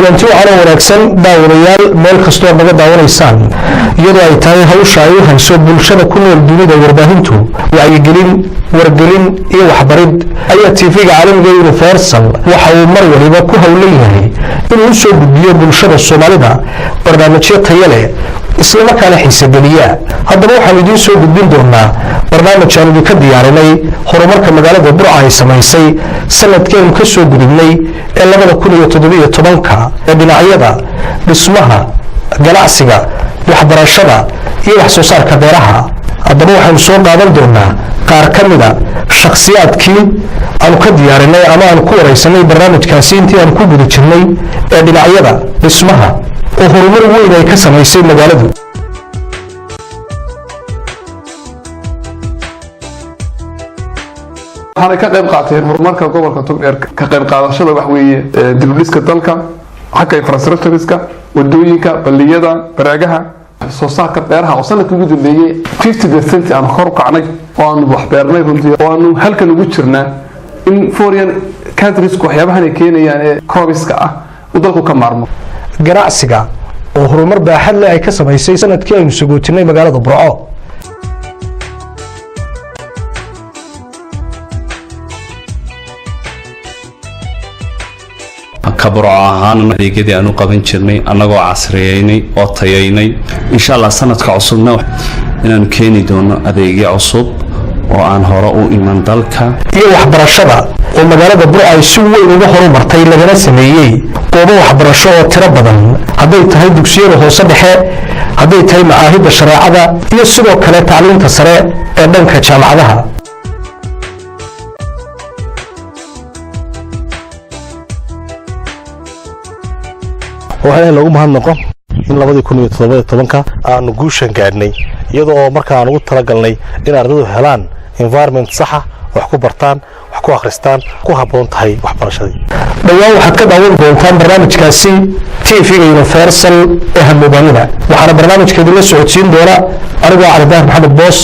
kulanti waxaana wanaagsan daawadayaal meel kastoo naga daawanaysaan iyadoo ay tahay hawsha ay u hayso bulshada ku nool dunida warbaahintu wacyigelin wargelin iyo waxbarid ayaa TV-ga caalamiga Universal waxa uu mar waliba ku hawlan yahay inuu u soo gudbiyo bulshada Soomaalida barnaamijyo tayo leh isla markaana xiiso geliya. haddaba waxaan idiin soo gudbin doonaa barnaamij aan idinka diyaarinay horumarka magaalada Burco ay samaysay sanadkeen ka soo gudubnay ee 2017 ee dhinacyada dhismaha ganacsiga waxbarashada iyo wax soo saarka beeraha. haddaba waxaan soo qaadan doonaa qaar ka mid ah shakhsiyaadkii aan ka diyaarinay ama aan ku wareysanay barnaamijkaasi intii aan ku guda jirnay ee dhinacyada dhismaha oo horumar weyn ay ka samaysay magaaladu. waxaan ka qayb qaateen horumarka gobolka Togdheer ka qayb qaadashada wax weeye dib u dhiska dalka xagga infrastructure-iska wadooyinka baliyada baraagaha soo saarka beeraha oo sanadkii ugu dambeeyay 50% aan kor u kacnay oo aan wax beernay runtii oo aan halkan ugu jirnaa in foreign countries waxyaabahan ay keenayaan ee koobiska ah uu dalku ka maarmo. ganacsiga oo horumar baaxad leh ay ka samaysay sanadkii aynu sagootinay magaalada Burco. كبر عهان adeegyadii aanu qaban jirnay anagoo casriyeynay oo tayeynay insha Allah sanadka cusubna inaan keeni doono adeegyo cusub oo aan hore u iman dalka iyo waxbarashada oo magaalada Burco ay si weyn uga horumartay lagana sameeyay goobo waxbarasho oo tiro badan haday tahay dugsiyada hoose dhexe haday tahay macaahidda shariicada iyo sidoo kale tacliinta sare ee dhanka jaamacadaha. waxaan lagu mahadnaqo in 2017 aanu guushan gaadhnay iyadoo markaa aan ugu talagalnay in ardaydu helaan environment sax ah wax ku bartaan wax ku akhristaan ku haboon tahay waxbarashadii. dhawaan waxaad ka daawan doontaan barnaamijkaasi TV-ga Universal ee Hamuudanida waxaana barnaamijkeedu la socodsiin doona anigoo Cabdi Maxamed Boos